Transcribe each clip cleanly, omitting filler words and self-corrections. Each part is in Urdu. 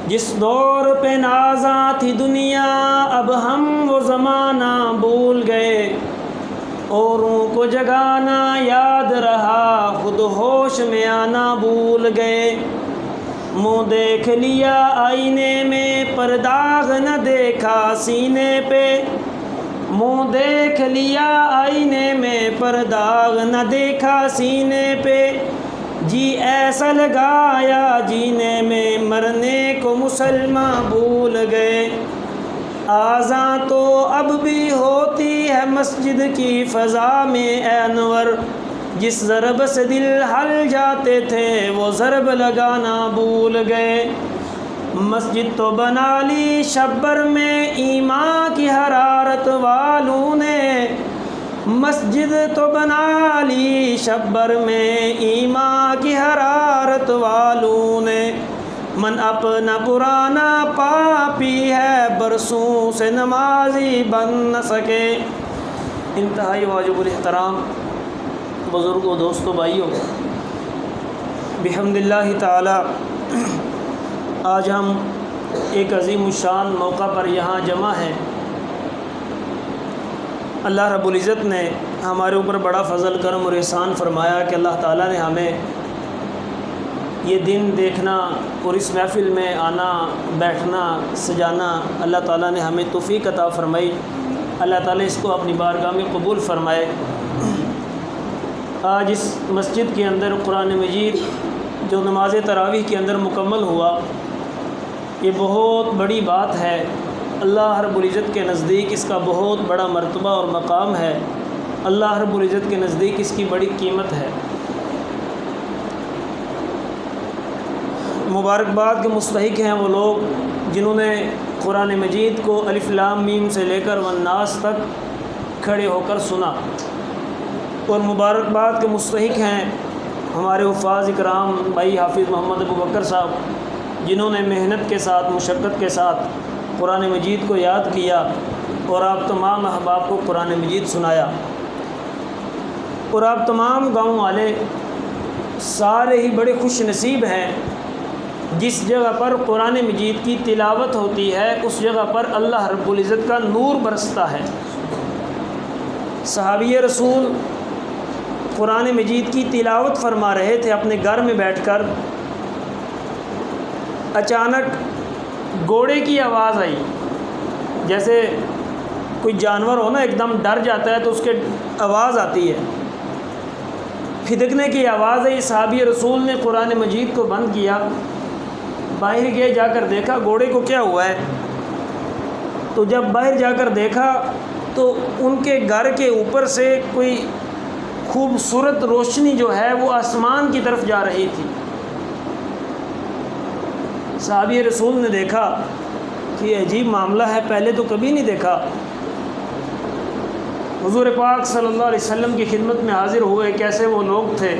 جس دور پہ نازاں تھی دنیا اب ہم وہ زمانہ بھول گئے، اوروں کو جگانا یاد رہا خود ہوش میں آنا بھول گئے۔ منہ دیکھ لیا آئینے میں پر داغ نہ دیکھا سینے پہ، منہ دیکھ لیا آئینے میں پر داغ نہ دیکھا سینے پہ، جی ایسا لگایا جینے میں مرنے کو مسلمان بھول گئے۔ آذان تو اب بھی ہوتی ہے مسجد کی فضا میں اے انور، جس ضرب سے دل ہل جاتے تھے وہ ضرب لگانا بھول گئے۔ مسجد تو بنا لی شبر میں ایمان کی حرارت والوں نے، مسجد تو بنا لی شبر میں ایمان کی حرارت والوں نے، من اپنا پرانا پاپی ہے برسوں سے نمازی بن نہ سکے۔ انتہائی واجب الاحترام بزرگوں، دوستوں، بھائیوں، بحمد اللہ تعالی آج ہم ایک عظیم الشان موقع پر یہاں جمع ہیں۔ اللہ رب العزت نے ہمارے اوپر بڑا فضل کرم اور احسان فرمایا کہ اللہ تعالیٰ نے ہمیں یہ دن دیکھنا اور اس محفل میں آنا، بیٹھنا، سجانا اللہ تعالیٰ نے ہمیں توفیق عطا فرمائی۔ اللہ تعالیٰ اس کو اپنی بارگاہ میں قبول فرمائے۔ آج اس مسجد کے اندر قرآن مجید جو نماز تراویح کے اندر مکمل ہوا، یہ بہت بڑی بات ہے۔ اللہ رب العزت کے نزدیک اس کا بہت بڑا مرتبہ اور مقام ہے۔ اللہ رب العزت کے نزدیک اس کی بڑی قیمت ہے۔ مبارکباد کے مستحق ہیں وہ لوگ جنہوں نے قرآن مجید کو الف لام میم سے لے کر والناس تک کھڑے ہو کر سنا، اور مبارکباد کے مستحق ہیں ہمارے حفاظ اکرام بھائی حافظ محمد ابو بکر صاحب، جنہوں نے محنت کے ساتھ، مشقت کے ساتھ قرآن مجید کو یاد کیا اور آپ تمام احباب کو قرآن مجید سنایا۔ اور آپ تمام گاؤں والے سارے ہی بڑے خوش نصیب ہیں جس جگہ پر قرآن مجید کی تلاوت ہوتی ہے، اس جگہ پر اللہ رب العزت کا نور برستا ہے۔ صحابی رسول قرآن مجید کی تلاوت فرما رہے تھے اپنے گھر میں بیٹھ کر، اچانک گھوڑے کی آواز آئی۔ جیسے کوئی جانور ہو نا، ایک دم ڈر جاتا ہے تو اس کے آواز آتی ہے، پھدکنے کی آواز آئی۔ صحابی رسول نے قرآن مجید کو بند کیا، باہر گئے، جا کر دیکھا گھوڑے کو کیا ہوا ہے۔ تو جب باہر جا کر دیکھا تو ان کے گھر کے اوپر سے کوئی خوبصورت روشنی جو ہے وہ آسمان کی طرف جا رہی تھی۔ صحابی رسول نے دیکھا کہ یہ عجیب معاملہ ہے، پہلے تو کبھی نہیں دیکھا۔ حضور پاک صلی اللہ علیہ وسلم کی خدمت میں حاضر ہوئے۔ کیسے وہ لوگ تھے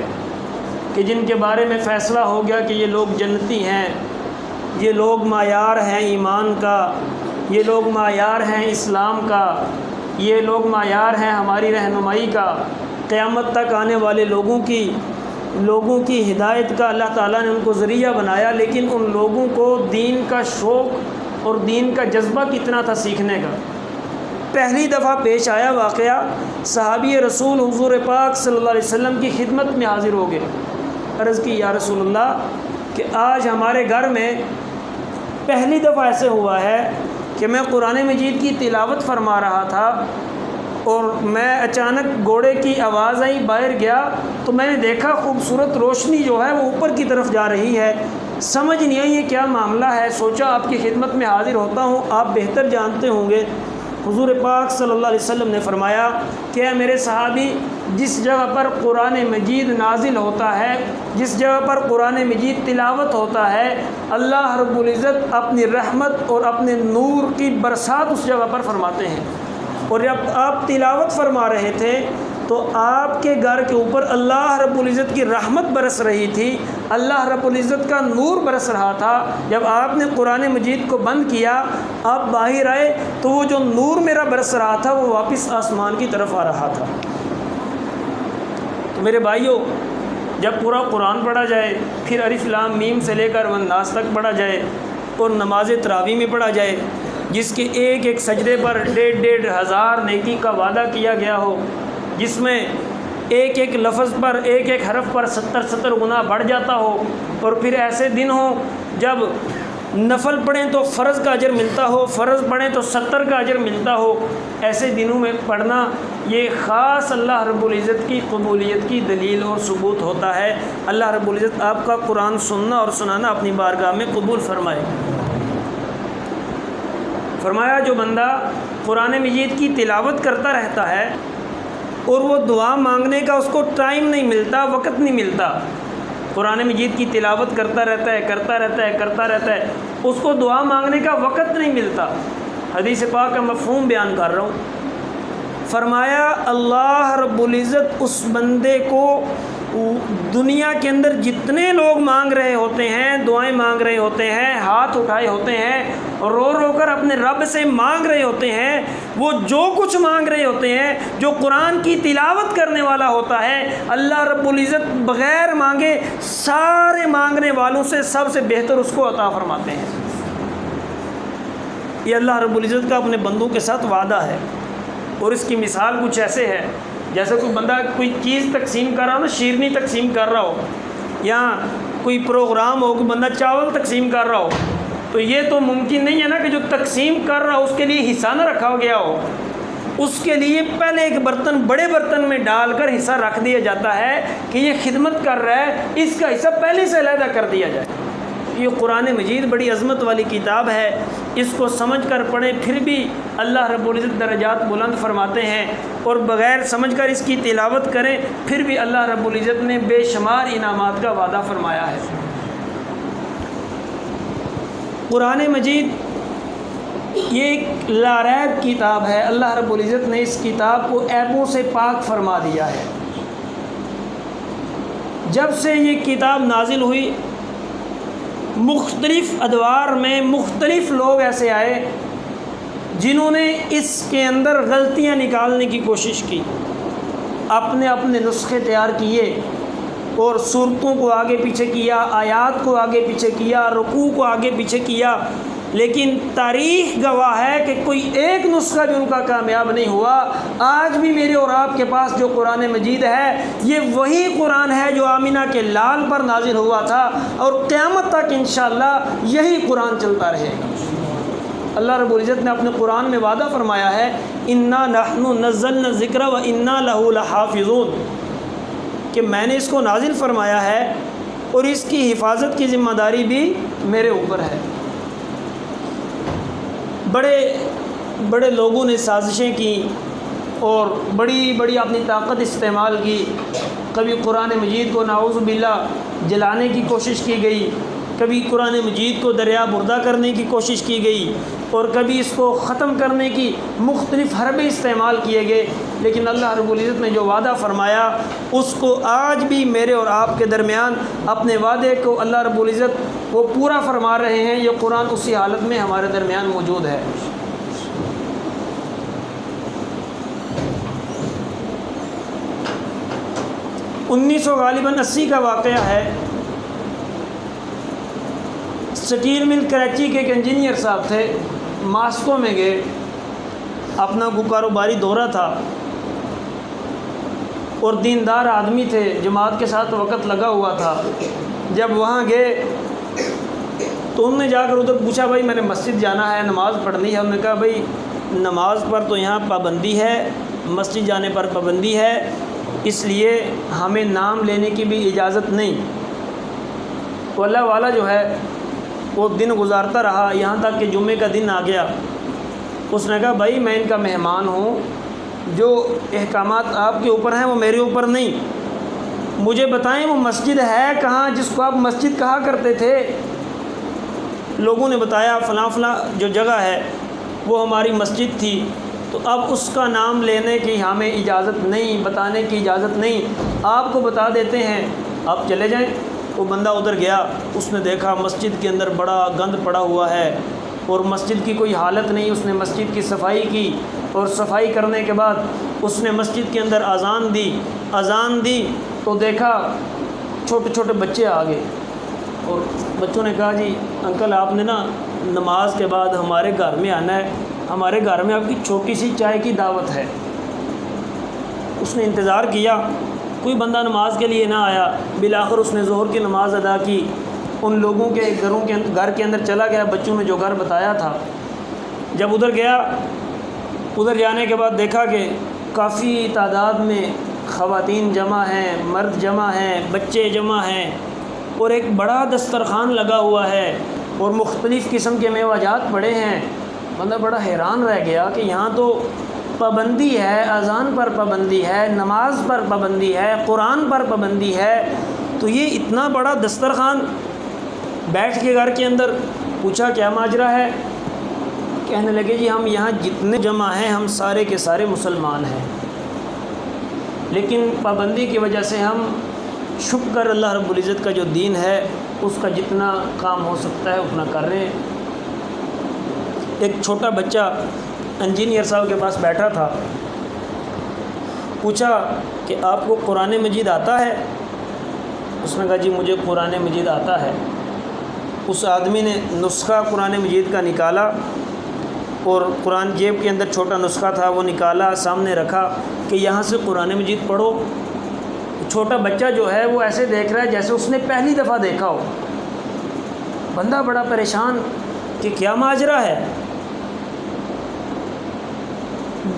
کہ جن کے بارے میں فیصلہ ہو گیا کہ یہ لوگ جنتی ہیں، یہ لوگ معیار ہیں ایمان کا، یہ لوگ معیار ہیں اسلام کا، یہ لوگ معیار ہیں ہماری رہنمائی کا، قیامت تک آنے والے لوگوں کی ہدایت کا اللہ تعالیٰ نے ان کو ذریعہ بنایا۔ لیکن ان لوگوں کو دین کا شوق اور دین کا جذبہ کتنا تھا سیکھنے کا۔ پہلی دفعہ پیش آیا واقعہ، صحابی رسول حضور پاک صلی اللہ علیہ وسلم کی خدمت میں حاضر ہو گئے۔ عرض کی یا رسول اللہ کہ آج ہمارے گھر میں پہلی دفعہ ایسے ہوا ہے کہ میں قرآن مجید کی تلاوت فرما رہا تھا اور میں اچانک گھوڑے کی آواز آئی، باہر گیا تو میں نے دیکھا خوبصورت روشنی جو ہے وہ اوپر کی طرف جا رہی ہے، سمجھ نہیں آئی یہ کیا معاملہ ہے۔ سوچا آپ کی خدمت میں حاضر ہوتا ہوں، آپ بہتر جانتے ہوں گے۔ حضور پاک صلی اللہ علیہ وسلم نے فرمایا کہ اے میرے صحابی، جس جگہ پر قرآن مجید نازل ہوتا ہے، جس جگہ پر قرآن مجید تلاوت ہوتا ہے، اللہ رب العزت اپنی رحمت اور اپنے نور کی برسات اس جگہ پر فرماتے ہیں۔ اور جب آپ تلاوت فرما رہے تھے تو آپ کے گھر کے اوپر اللہ رب العزت کی رحمت برس رہی تھی، اللہ رب العزت کا نور برس رہا تھا۔ جب آپ نے قرآن مجید کو بند کیا، آپ باہر آئے تو وہ جو نور میرا برس رہا تھا وہ واپس آسمان کی طرف آ رہا تھا۔ تو میرے بھائیوں، جب پورا قرآن پڑھا جائے، پھر الف لام میم سے لے کر والناس تک پڑھا جائے، اور نماز تراویح میں پڑھا جائے، جس کے ایک ایک سجدے پر 1,500 نیکی کا وعدہ کیا گیا ہو، جس میں ایک ایک لفظ پر ایک ایک حرف پر 70 گنا بڑھ جاتا ہو، اور پھر ایسے دن ہوں جب نفل پڑھیں تو فرض کا اجر ملتا ہو، فرض پڑھیں تو 70 کا اجر ملتا ہو۔ ایسے دنوں میں پڑھنا یہ خاص اللہ رب العزت کی قبولیت کی دلیل اور ثبوت ہوتا ہے۔ اللہ رب العزت آپ کا قرآن سننا اور سنانا اپنی بارگاہ میں قبول فرمائے۔ فرمایا جو بندہ قرآن مجید کی تلاوت کرتا رہتا ہے اور وہ دعا مانگنے کا اس کو ٹائم نہیں ملتا، وقت نہیں ملتا، قرآن مجید کی تلاوت کرتا رہتا ہے، اس کو دعا مانگنے کا وقت نہیں ملتا۔ حدیث پاک کا مفہوم بیان کر رہا ہوں۔ فرمایا اللہ رب العزت اس بندے کو دنیا کے اندر جتنے لوگ مانگ رہے ہوتے ہیں، دعائیں مانگ رہے ہوتے ہیں، ہاتھ اٹھائے ہوتے ہیں، رو رو کر اپنے رب سے مانگ رہے ہوتے ہیں، وہ جو کچھ مانگ رہے ہوتے ہیں، جو قرآن کی تلاوت کرنے والا ہوتا ہے، اللہ رب العزت بغیر مانگے سارے مانگنے والوں سے سب سے بہتر اس کو عطا فرماتے ہیں۔ یہ اللہ رب العزت کا اپنے بندوں کے ساتھ وعدہ ہے، اور اس کی مثال کچھ ایسے ہے جیسے کوئی بندہ کوئی چیز تقسیم کر رہا ہو نا، شیرنی تقسیم کر رہا ہو، یا کوئی پروگرام ہو، کوئی بندہ چاول تقسیم کر رہا ہو، تو یہ تو ممکن نہیں ہے نا کہ جو تقسیم کر رہا ہو اس کے لیے حصہ نہ رکھا گیا ہو، اس کے لیے پہلے ایک برتن بڑے برتن میں ڈال کر حصہ رکھ دیا جاتا ہے کہ یہ خدمت کر رہا ہے، اس کا حصہ پہلے سے علیحدہ کر دیا جائے۔ یہ قرآن مجید بڑی عظمت والی کتاب ہے، اس کو سمجھ کر پڑھیں پھر بھی اللہ رب العزت درجات بلند فرماتے ہیں، اور بغیر سمجھ کر اس کی تلاوت کریں پھر بھی اللہ رب العزت نے بے شمار انعامات کا وعدہ فرمایا ہے۔ قرآن مجید یہ ایک لاریب کتاب ہے، اللہ رب العزت نے اس کتاب کو عیبوں سے پاک فرما دیا ہے۔ جب سے یہ کتاب نازل ہوئی مختلف ادوار میں مختلف لوگ ایسے آئے جنہوں نے اس کے اندر غلطیاں نکالنے کی کوشش کی، اپنے اپنے نسخے تیار کیے اور صورتوں کو آگے پیچھے کیا، آیات کو آگے پیچھے کیا، رکوع کو آگے پیچھے کیا، لیکن تاریخ گواہ ہے کہ کوئی ایک نسخہ بھی ان کا کامیاب نہیں ہوا۔ آج بھی میرے اور آپ کے پاس جو قرآن مجید ہے یہ وہی قرآن ہے جو آمینہ کے لال پر نازل ہوا تھا، اور قیامت تک انشاءاللہ یہی قرآن چلتا رہے گا۔ اللہ رب العزت نے اپنے قرآن میں وعدہ فرمایا ہے انا نحن نزلنا الذکر و انا لہ لحافظون، کہ میں نے اس کو نازل فرمایا ہے اور اس کی حفاظت کی ذمہ داری بھی میرے اوپر ہے۔ بڑے بڑے لوگوں نے سازشیں کی اور بڑی بڑی اپنی طاقت استعمال کی، کبھی قرآن مجید کو نعوذ باللہ جلانے کی کوشش کی گئی، کبھی قرآن مجید کو دریا بردہ کرنے کی کوشش کی گئی، اور کبھی اس کو ختم کرنے کی مختلف حربے استعمال کیے گئے، لیکن اللہ رب العزت نے جو وعدہ فرمایا اس کو آج بھی میرے اور آپ کے درمیان اپنے وعدے کو اللہ رب العزت وہ پورا فرما رہے ہیں۔ یہ قرآن اسی حالت میں ہمارے درمیان موجود ہے۔ 1980 کا واقعہ ہے۔ سٹیل مل کراچی کے ایک انجینئر صاحب تھے، ماسکو میں گئے، اپنا کاروباری دورہ تھا، اور دیندار آدمی تھے، جماعت کے ساتھ وقت لگا ہوا تھا۔ جب وہاں گئے تو انہوں نے جا کر ادھر پوچھا بھائی میں نے مسجد جانا ہے، نماز پڑھنی ہے۔ انہوں نے کہا بھائی نماز پر تو یہاں پابندی ہے، مسجد جانے پر پابندی ہے، اس لیے ہمیں نام لینے کی بھی اجازت نہیں۔ تو اللہ والا جو ہے وہ دن گزارتا رہا، یہاں تک کہ جمعے کا دن آ گیا۔ اس نے کہا بھائی میں ان کا مہمان ہوں، جو احکامات آپ کے اوپر ہیں وہ میرے اوپر نہیں، مجھے بتائیں وہ مسجد ہے کہاں جس کو آپ مسجد کہا کرتے تھے؟ لوگوں نے بتایا فلاں فلاں جو جگہ ہے وہ ہماری مسجد تھی، تو اب اس کا نام لینے کی ہمیں اجازت نہیں، بتانے کی اجازت نہیں، آپ کو بتا دیتے ہیں، آپ چلے جائیں۔ وہ بندہ ادھر گیا، اس نے دیکھا مسجد کے اندر بڑا گند پڑا ہوا ہے اور مسجد کی کوئی حالت نہیں۔ اس نے مسجد کی صفائی کی، اور صفائی کرنے کے بعد اس نے مسجد کے اندر اذان دی تو دیکھا چھوٹے چھوٹے بچے آ گئے، اور بچوں نے کہا جی انکل آپ نے نا نماز کے بعد ہمارے گھر میں آنا ہے، ہمارے گھر میں آپ کی چھوٹی سی چائے کی دعوت ہے۔ اس نے انتظار کیا، کوئی بندہ نماز کے لیے نہ آیا، بالآخر اس نے ظہر کی نماز ادا کی، ان لوگوں کے گھر کے اندر چلا گیا، بچوں نے جو گھر بتایا تھا۔ جب ادھر گیا، ادھر جانے کے بعد دیکھا کہ کافی تعداد میں خواتین جمع ہیں، مرد جمع ہیں، بچے جمع ہیں، اور ایک بڑا دسترخوان لگا ہوا ہے اور مختلف قسم کے میوہ جات پڑے ہیں۔ بندہ بڑا حیران رہ گیا کہ یہاں تو پابندی ہے، اذان پر پابندی ہے، نماز پر پابندی ہے، قرآن پر پابندی ہے، تو یہ اتنا بڑا دسترخوان بیٹھ کے گھر کے اندر۔ پوچھا کیا ماجرا ہے؟ کہنے لگے جی ہم یہاں جتنے جمع ہیں ہم سارے کے سارے مسلمان ہیں، لیکن پابندی کی وجہ سے ہم چھپ کر اللہ رب العزت کا جو دین ہے اس کا جتنا کام ہو سکتا ہے اتنا کر رہے ہیں۔ ایک چھوٹا بچہ انجینئر صاحب کے پاس بیٹھا تھا، پوچھا کہ آپ کو قرآن مجید آتا ہے؟ اس نے کہا جی مجھے قرآن مجید آتا ہے۔ اس آدمی نے نسخہ قرآن مجید کا نکالا اور قرآن جیب کے اندر چھوٹا نسخہ تھا وہ نکالا، سامنے رکھا کہ یہاں سے قرآن مجید پڑھو۔ چھوٹا بچہ جو ہے وہ ایسے دیکھ رہا ہے جیسے اس نے پہلی دفعہ دیکھا ہو۔ بندہ بڑا پریشان کہ کیا ماجرا ہے۔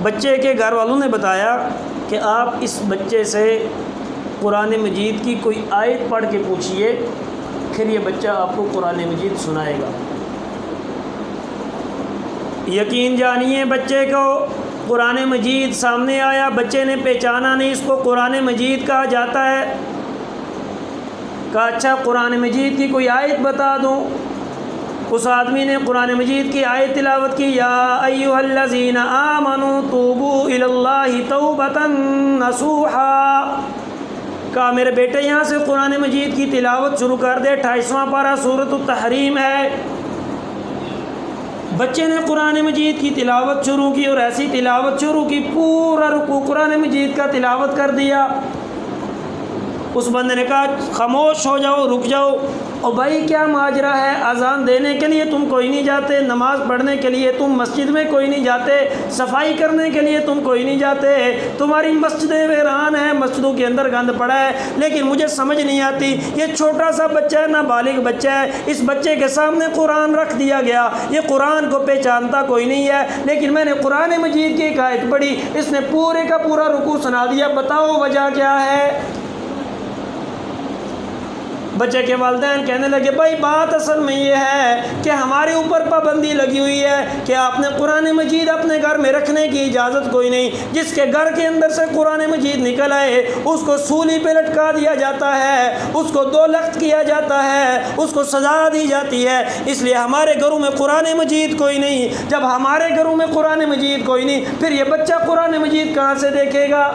بچے کے گھر والوں نے بتایا کہ آپ اس بچے سے قرآن مجید کی کوئی آیت پڑھ کے پوچھئے، پھر یہ بچہ آپ کو قرآن مجید سنائے گا۔ یقین جانیے بچے کو قرآن مجید سامنے آیا، بچے نے پہچانا نہیں اس کو قرآن مجید کہا جاتا ہے۔ کہا اچھا قرآن مجید کی کوئی آیت بتا دوں۔ اس آدمی نے قرآن مجید کی آیت تلاوت کی، یا ایھا الذین آمنوا توبوا الی اللہ توبۃ نصوحا۔ کہا میرے بیٹے یہاں سے قرآن مجید کی تلاوت شروع کر دے، 28واں پارہ سورۃ التحریم ہے۔ بچے نے قرآن مجید کی تلاوت شروع کی اور ایسی تلاوت شروع کی پورا رکوع قرآن مجید کا تلاوت کر دیا۔ اس بندے نے کہا خاموش ہو جاؤ، رک جاؤ، اور بھائی کیا ماجرا ہے؟ اذان دینے کے لیے تم کوئی نہیں جاتے، نماز پڑھنے کے لیے تم مسجد میں کوئی نہیں جاتے، صفائی کرنے کے لیے تم کوئی نہیں جاتے، تمہاری مسجدیں ویران ہیں، مسجدوں کے اندر گند پڑا ہے، لیکن مجھے سمجھ نہیں آتی یہ چھوٹا سا بچہ ہے، نابالغ بچہ ہے، اس بچے کے سامنے قرآن رکھ دیا گیا، یہ قرآن کو پہچانتا کوئی نہیں ہے، لیکن میں نے قرآن مجید کی ایک آیت پڑھی، اس نے پورے کا پورا رکوع سنا دیا، بتاؤ وجہ کیا ہے؟ بچے کے والدین کہنے لگے بھائی بات اصل میں یہ ہے کہ ہمارے اوپر پابندی لگی ہوئی ہے کہ آپ نے قرآن مجید اپنے گھر میں رکھنے کی اجازت کوئی نہیں، جس کے گھر کے اندر سے قرآن مجید نکل آئے اس کو سولی پہ لٹکا دیا جاتا ہے، اس کو 2 لخت کیا جاتا ہے، اس کو سزا دی جاتی ہے، اس لیے ہمارے گھروں میں قرآن مجید کوئی نہیں۔ جب ہمارے گھروں میں قرآن مجید کوئی نہیں، پھر یہ بچہ قرآن مجید کہاں سے دیکھے گا؟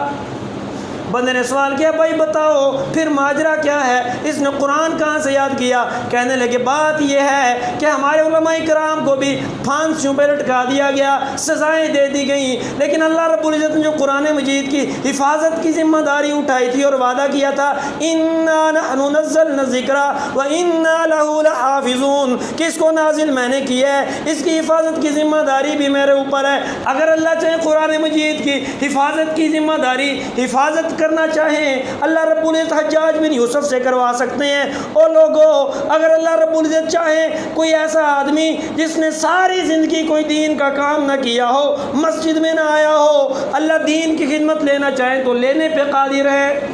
بندے نے سوال کیا بھائی بتاؤ پھر ماجرا کیا ہے، اس نے قرآن کہاں سے یاد کیا؟ کہنے لگے بات یہ ہے کہ ہمارے علماء کرام کو بھی پھانسیوں پہ لٹکا دیا گیا، سزائیں دے دی گئیں، لیکن اللہ رب العزت نے جو قرآن مجید کی حفاظت کی ذمہ داری اٹھائی تھی اور وعدہ کیا تھا انا نحن نزلنا الذکر وانا له لحافظون، کہ اس کو نازل میں نے کیا ہے، اس کی حفاظت کی ذمہ داری بھی میرے اوپر ہے۔ اگر اللہ چاہے قرآن مجید کی حفاظت کی ذمہ داری حفاظت کرنا چاہیں اللہ رب العزت حجاج بن یوسف سے کروا سکتے ہیں۔ اور لوگوں اگر اللہ رب العزت چاہیں کوئی ایسا آدمی جس نے ساری زندگی کوئی دین کا کام نہ کیا ہو، مسجد میں نہ آیا ہو، اللہ دین کی خدمت لینا چاہیں تو لینے پہ قادر ہے۔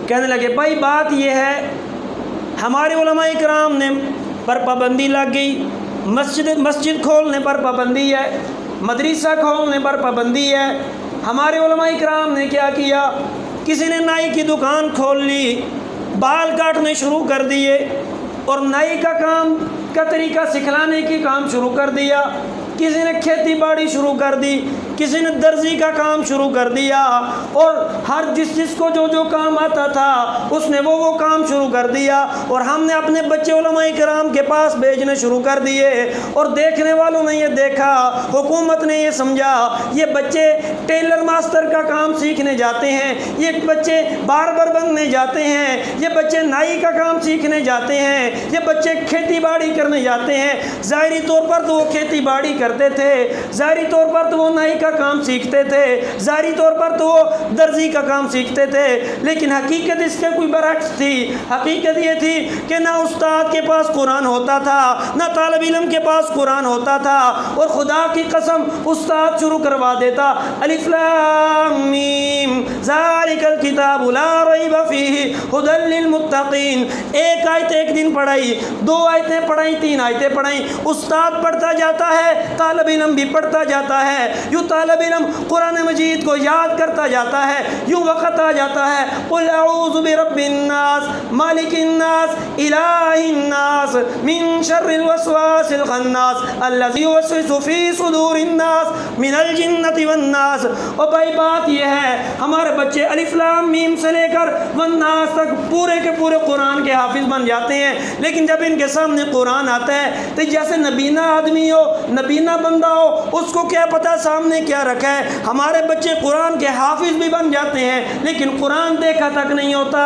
کہنے لگے بھائی بات یہ ہے ہمارے علماء کرام نے پر پابندی لگ گئی، مسجد کھولنے پر پابندی ہے، مدرسہ کھولنے پر پابندی ہے۔ ہمارے علماء کرام نے کیا کیا؟ کسی نے نائی کی دکان کھول لی، بال کاٹنے شروع کر دیے اور نائی کا کام کا طریقہ سکھلانے کی کام شروع کر دیا، کسی نے کھیتی باڑی شروع کر دی، کسی نے درزی کا کام شروع کر دیا، اور ہر جس کو جو کام آتا تھا اس نے وہ کام شروع کر دیا، اور ہم نے اپنے بچے علماء کرام کے پاس بھیجنے شروع کر دیے، اور دیکھنے والوں نے یہ دیکھا، حکومت نے یہ سمجھا یہ بچے ٹیلر ماسٹر کا کام سیکھنے جاتے ہیں، یہ بچے باربر بننے جاتے ہیں، یہ بچے نائی کا کام سیکھنے جاتے ہیں، یہ بچے کھیتی باڑی کرنے جاتے ہیں۔ ظاہری طور پر تو وہ کھیتی باڑی کرتے تھے، ظاہری طور پر تو وہ نائی کا کام سیکھتے تھے، ظاہری طور پر تو وہ درزی کا کام سیکھتے تھے، لیکن حقیقت اس کے کوئی برعکس تھی۔ حقیقت یہ تھی کہ نہ استاد کے پاس قرآن ہوتا تھا، نہ طالب علم کے پاس قرآن ہوتا تھا، اور خدا کی قسم استاد شروع کروا دیتا، الف لام میم ذالک الکتاب لا ریب فیہ ھدی للمتقین۔ ایک آیت ایک دن پڑھائی، 2 آیتیں پڑھائیں، 3 آیتیں پڑھائیں، استاد پڑھتا جاتا ہے، طالب علم بھی پڑھتا جاتا ہے، یوں طالب علم قرآن مجید کو یاد کرتا جاتا ہے، یوں وقت آ جاتا ہے قل اعوذ برب الناس مالک الناس الہ الناس من شر الوسواس الخناس الذی یوسوس فی صدور الناس من الجنۃ والناس۔ اور بھائی بات یہ ہے ہمارے بچے الف لام میم سے لے کر والناس تک پورے کے پورے قرآن کے حافظ بن جاتے ہیں، لیکن جب ان کے سامنے قرآن آتا ہے تو جیسے نبینہ آدمی ہو، نبینہ بندہ ہو، اس کو کیا پتہ سامنے کیا رکھا ہے۔ ہمارے بچے قرآن کے حافظ بھی بن جاتے ہیں لیکن قرآن دیکھا تک نہیں ہوتا۔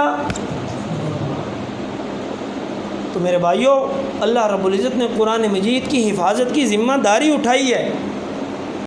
تو میرے بھائیوں، اللہ رب العزت نے قرآن مجید کی حفاظت کی ذمہ داری اٹھائی ہے،